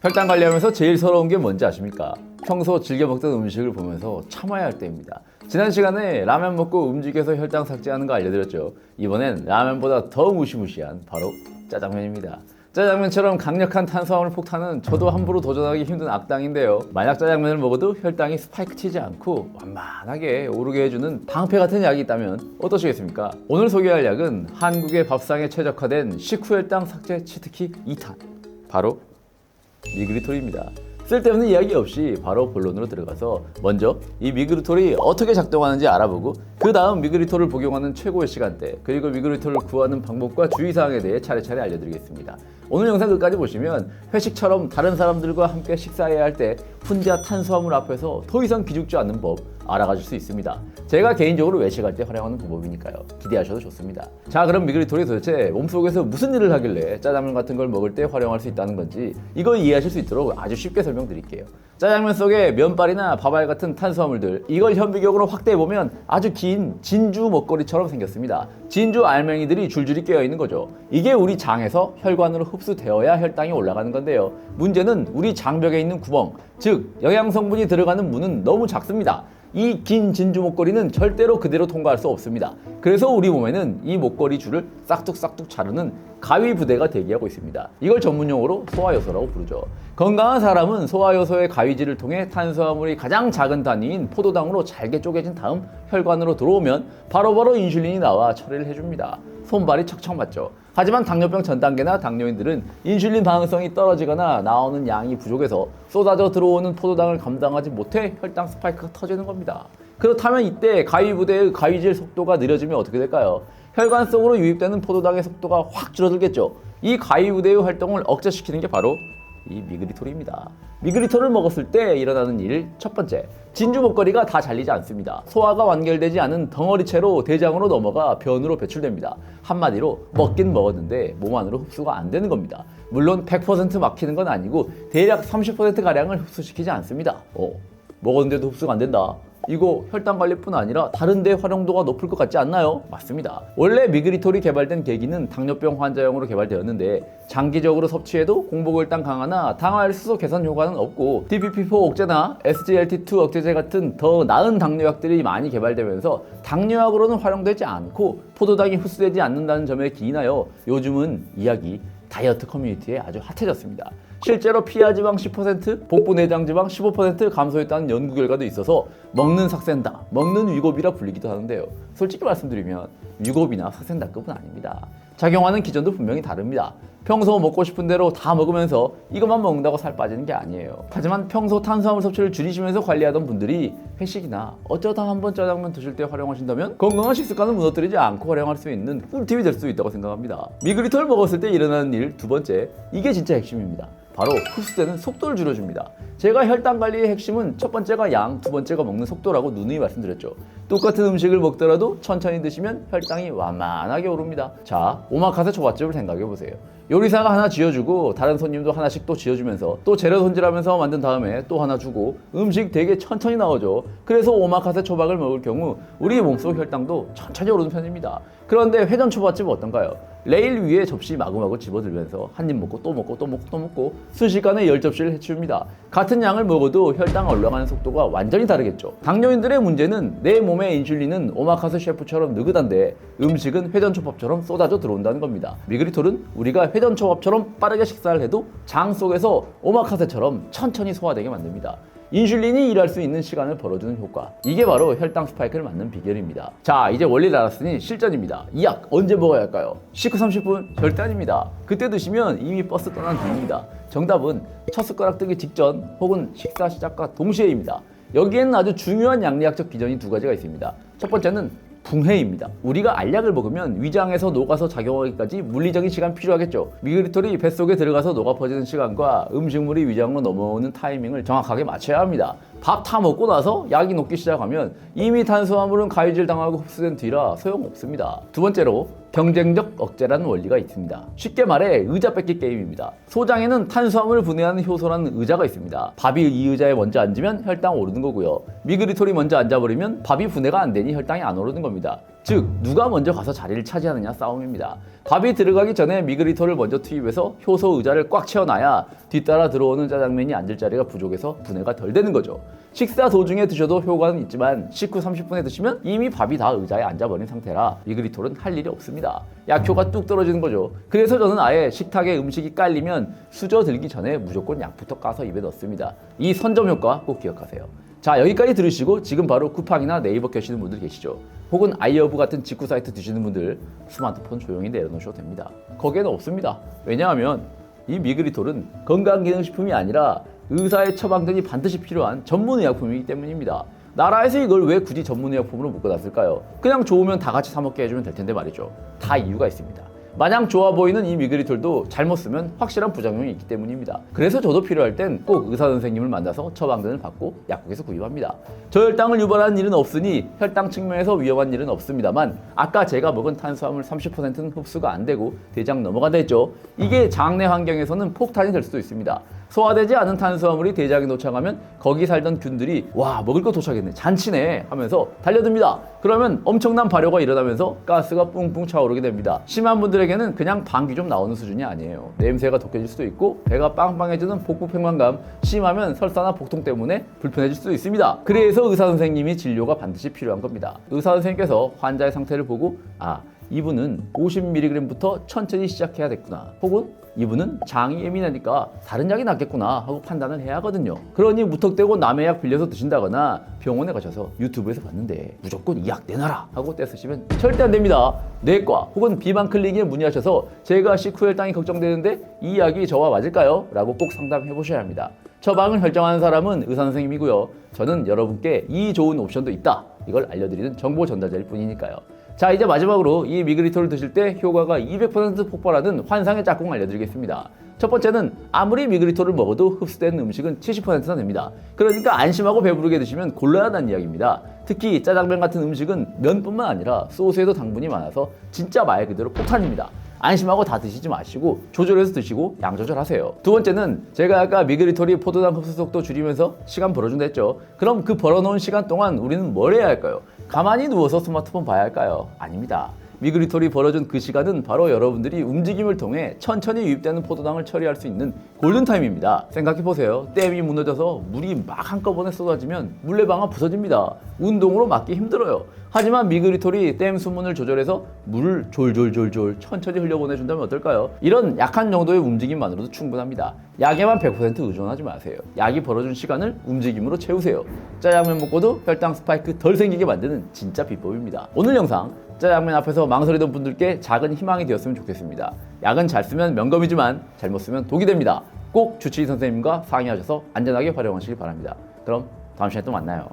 혈당 관리하면서 제일 서러운 게 뭔지 아십니까? 평소 즐겨 먹던 음식을 보면서 참아야 할 때입니다. 지난 시간에 라면 먹고 움직여서 혈당 삭제하는 거 알려드렸죠. 이번엔 라면보다 더 무시무시한 바로 짜장면입니다. 짜장면처럼 강력한 탄수화물 폭탄은 저도 함부로 도전하기 힘든 악당인데요. 만약 짜장면을 먹어도 혈당이 스파이크 치지 않고 완만하게 오르게 해주는 방패 같은 약이 있다면 어떠시겠습니까? 오늘 소개할 약은 한국의 밥상에 최적화된 식후 혈당 삭제 치트키 2탄, 바로 미그리톨입니다. 쓸데없는 이야기 없이 바로 본론으로 들어가서 먼저 이 미그리톨이 어떻게 작동하는지 알아보고 그 다음 미그리톨을 복용하는 최고의 시간대, 그리고 미그리톨을 구하는 방법과 주의사항에 대해 차례차례 알려드리겠습니다. 오늘 영상 끝까지 보시면 회식처럼 다른 사람들과 함께 식사해야 할 때 혼자 탄수화물 앞에서 더 이상 기죽지 않는 법 알아가실 수 있습니다. 제가 개인적으로 외식할 때 활용하는 방법이니까요. 기대하셔도 좋습니다. 자, 그럼 미그리톨이 도대체 몸속에서 무슨 일을 하길래 짜장면 같은 걸 먹을 때 활용할 수 있다는 건지 이걸 이해하실 수 있도록 아주 쉽게 설명드릴게요. 짜장면 속에 면발이나 밥알 같은 탄수화물들, 이걸 현미경으로 확대해보면 아주 긴 진주 먹거리처럼 생겼습니다. 진주 알맹이들이 줄줄이 깨어있는 거죠. 이게 우리 장에서 혈관으로 흡수되어야 혈당이 올라가는 건데요. 문제는 우리 장벽에 있는 구멍, 즉 영양성분이 들어가는 문은 너무 작습니다. 이 긴 진주 목걸이는 절대로 그대로 통과할 수 없습니다. 그래서 우리 몸에는 이 목걸이 줄을 싹둑싹둑 자르는 가위 부대가 대기하고 있습니다. 이걸 전문용어로 소화효소라고 부르죠. 건강한 사람은 소화효소의 가위질을 통해 탄수화물이 가장 작은 단위인 포도당으로 잘게 쪼개진 다음 혈관으로 들어오면 바로바로 인슐린이 나와 처리를 해줍니다. 손발이 척척 맞죠. 하지만 당뇨병 전 단계나 당뇨인들은 인슐린 반응성이 떨어지거나 나오는 양이 부족해서 쏟아져 들어오는 포도당을 감당하지 못해 혈당 스파이크가 터지는 겁니다. 그렇다면 이때 가위부대의 가위질 속도가 느려지면 어떻게 될까요? 혈관 속으로 유입되는 포도당의 속도가 확 줄어들겠죠. 이 가위부대의 활동을 억제시키는 게 바로 이 미그리톨입니다. 미그리톨을 먹었을 때 일어나는 일, 첫 번째, 진주 목걸이가 다 잘리지 않습니다. 소화가 완결되지 않은 덩어리채로 대장으로 넘어가 변으로 배출됩니다. 한마디로 먹긴 먹었는데 몸 안으로 흡수가 안 되는 겁니다. 물론 100% 막히는 건 아니고 대략 30%가량을 흡수시키지 않습니다. 먹었는데도 흡수가 안 된다. 이거 혈당 관리뿐 아니라 다른 데 활용도가 높을 것 같지 않나요? 맞습니다. 원래 미그리톨이 개발된 계기는 당뇨병 환자용으로 개발되었는데 장기적으로 섭취해도 공복혈당 강화나 당화혈수소 개선 효과는 없고 DPP-4 억제나 SGLT2 억제제 같은 더 나은 당뇨약들이 많이 개발되면서 당뇨약으로는 활용되지 않고 포도당이 흡수되지 않는다는 점에 기인하여 요즘은 이 약이 다이어트 커뮤니티에 아주 핫해졌습니다. 실제로 피하지방 10%, 복부 내장지방 15% 감소했다는 연구 결과도 있어서 먹는 삭센다, 먹는 위고비라 불리기도 하는데요. 솔직히 말씀드리면 위고비나 삭센다급은 아닙니다. 작용하는 기전도 분명히 다릅니다. 평소 먹고 싶은 대로 다 먹으면서 이것만 먹는다고 살 빠지는 게 아니에요. 하지만 평소 탄수화물 섭취를 줄이시면서 관리하던 분들이 회식이나 어쩌다 한번 짜장면 드실 때 활용하신다면 건강한 식습관을 무너뜨리지 않고 활용할 수 있는 꿀팁이 될 수 있다고 생각합니다. 미그리톨을 먹었을 때 일어나는 일, 두 번째, 이게 진짜 핵심입니다. 바로 흡수되는 속도를 줄여줍니다. 제가 혈당 관리의 핵심은 첫 번째가 양, 두 번째가 먹는 속도라고 누누이 말씀드렸죠. 똑같은 음식을 먹더라도 천천히 드시면 혈당이 완만하게 오릅니다. 자, 오마카세 초밥집을 생각해보세요. 요리사가 하나 쥐어주고 다른 손님도 하나씩 또 쥐어주면서 또 재료 손질하면서 만든 다음에 또 하나 주고 음식 되게 천천히 나오죠. 그래서 오마카세 초밥을 먹을 경우 우리 몸속 혈당도 천천히 오르는 편입니다. 그런데 회전 초밥집은 어떤가요? 레일 위에 접시 마구마구 집어들면서 한 입 먹고 또 먹고 또 먹고 또 먹고 순식간에 10접시를 해치웁니다. 같은 양을 먹어도 혈당 올라가는 속도가 완전히 다르겠죠. 당뇨인들의 문제는 내 몸의 인슐린은 오마카세 셰프처럼 느긋한데 음식은 회전초밥처럼 쏟아져 들어온다는 겁니다. 미그리톨은 우리가 회전초밥처럼 빠르게 식사를 해도 장 속에서 오마카세처럼 천천히 소화되게 만듭니다. 인슐린이 일할 수 있는 시간을 벌어주는 효과, 이게 바로 혈당 스파이크를 막는 비결입니다. 자, 이제 원리를 알았으니 실전입니다. 이 약 언제 먹어야 할까요? 식후 30분? 절대 아닙니다. 그때 드시면 이미 버스 떠난 뒤입니다. 정답은 첫 숟가락 뜨기 직전 혹은 식사 시작과 동시에입니다. 여기에는 아주 중요한 양리학적 기전이 두 가지가 있습니다. 첫 번째는 붕해입니다. 우리가 알약을 먹으면 위장에서 녹아서 작용하기까지 물리적인 시간 필요하겠죠. 미그리톨이 뱃속에 들어가서 녹아 퍼지는 시간과 음식물이 위장으로 넘어오는 타이밍을 정확하게 맞춰야 합니다. 밥 다 먹고 나서 약이 녹기 시작하면 이미 탄수화물은 가위질 당하고 흡수된 뒤라 소용없습니다. 두 번째로 경쟁적 억제라는 원리가 있습니다. 쉽게 말해 의자 뺏기 게임입니다. 소장에는 탄수화물을 분해하는 효소라는 의자가 있습니다. 밥이 이 의자에 먼저 앉으면 혈당 오르는 거고요. 미그리톨이 먼저 앉아버리면 밥이 분해가 안 되니 혈당이 안 오르는 겁니다. 즉 누가 먼저 가서 자리를 차지하느냐 싸움입니다. 밥이 들어가기 전에 미그리토를 먼저 투입해서 효소 의자를 꽉 채워놔야 뒤따라 들어오는 짜장면이 앉을 자리가 부족해서 분해가 덜 되는 거죠. 식사 도중에 드셔도 효과는 있지만 식후 30분에 드시면 이미 밥이 다 의자에 앉아버린 상태라 미그리톨은 할 일이 없습니다. 약효가 뚝 떨어지는 거죠. 그래서 저는 아예 식탁에 음식이 깔리면 수저들기 전에 무조건 약부터 까서 입에 넣습니다. 이 선점 효과 꼭 기억하세요. 자, 여기까지 들으시고 지금 바로 쿠팡이나 네이버 켜시는 분들 계시죠? 혹은 아이허브 같은 직구 사이트 드시는 분들 스마트폰 조용히 내려놓으셔도 됩니다. 거기에는 없습니다. 왜냐하면 이 미그리톨은 건강기능식품이 아니라 의사의 처방전이 반드시 필요한 전문의약품이기 때문입니다. 나라에서 이걸 왜 굳이 전문의약품으로 묶어놨을까요? 그냥 좋으면 다 같이 사 먹게 해주면 될 텐데 말이죠. 다 이유가 있습니다. 마냥 좋아 보이는 이 미그리톨도 잘못 쓰면 확실한 부작용이 있기 때문입니다. 그래서 저도 필요할 땐 꼭 의사 선생님을 만나서 처방전을 받고 약국에서 구입합니다. 저혈당을 유발하는 일은 없으니 혈당 측면에서 위험한 일은 없습니다만 아까 제가 먹은 탄수화물 30%는 흡수가 안 되고 대장 넘어간다 했죠. 이게 장내 환경에서는 폭탄이 될 수도 있습니다. 소화되지 않은 탄수화물이 대장에 도착하면 거기 살던 균들이 와 먹을 거 도착했네 잔치네 하면서 달려듭니다. 그러면 엄청난 발효가 일어나면서 가스가 뿡뿡 차오르게 됩니다. 심한 분들에게는 그냥 방귀 좀 나오는 수준이 아니에요. 냄새가 독해질 수도 있고 배가 빵빵해지는 복부 팽만감, 심하면 설사나 복통 때문에 불편해질 수도 있습니다. 그래서 의사 선생님이 진료가 반드시 필요한 겁니다. 의사 선생님께서 환자의 상태를 보고 이분은 50mg부터 천천히 시작해야겠구나 혹은 이분은 장이 예민하니까 다른 약이 낫겠구나 하고 판단을 해야 하거든요. 그러니 무턱대고 남의 약 빌려서 드신다거나 병원에 가셔서 유튜브에서 봤는데 무조건 이 약 내놔라 하고 떼쓰시면 절대 안 됩니다. 내과 혹은 비만 클리닉에 문의하셔서 제가 식후 혈당이 걱정되는데 이 약이 저와 맞을까요? 라고 꼭 상담해 보셔야 합니다. 처방을 결정하는 사람은 의사 선생님이고요. 저는 여러분께 이 좋은 옵션도 있다. 이걸 알려드리는 정보 전달자일 뿐이니까요. 자, 이제 마지막으로 이 미그리톨을 드실 때 효과가 200% 폭발하는 환상의 짝꿍 알려드리겠습니다. 첫 번째는 아무리 미그리톨을 먹어도 흡수되는 음식은 70%나 됩니다. 그러니까 안심하고 배부르게 드시면 골라야 한다는 이야기입니다. 특히 짜장면 같은 음식은 면뿐만 아니라 소스에도 당분이 많아서 진짜 말 그대로 폭탄입니다. 안심하고 다 드시지 마시고 조절해서 드시고 양 조절하세요. 두 번째는 제가 아까 미그리톨이 포도당 흡수 속도 줄이면서 시간 벌어준다 했죠. 그럼 그 벌어놓은 시간 동안 우리는 뭘 해야 할까요? 가만히 누워서 스마트폰 봐야 할까요? 아닙니다. 미그리톨이 벌어준 그 시간은 바로 여러분들이 움직임을 통해 천천히 유입되는 포도당을 처리할 수 있는 골든타임입니다. 생각해보세요. 댐이 무너져서 물이 막 한꺼번에 쏟아지면 물레방아 부서집니다. 운동으로 막기 힘들어요. 하지만 미그리톨이 댐 수문을 조절해서 물을 졸졸졸졸 천천히 흘려보내준다면 어떨까요? 이런 약한 정도의 움직임만으로도 충분합니다. 약에만 100% 의존하지 마세요. 약이 벌어준 시간을 움직임으로 채우세요. 짜장면 먹고도 혈당 스파이크 덜 생기게 만드는 진짜 비법입니다. 오늘 영상 짜장면 앞에서 망설이던 분들께 작은 희망이 되었으면 좋겠습니다. 약은 잘 쓰면 명검이지만 잘못 쓰면 독이 됩니다. 꼭 주치의 선생님과 상의하셔서 안전하게 활용하시기 바랍니다. 그럼 다음 시간에 또 만나요.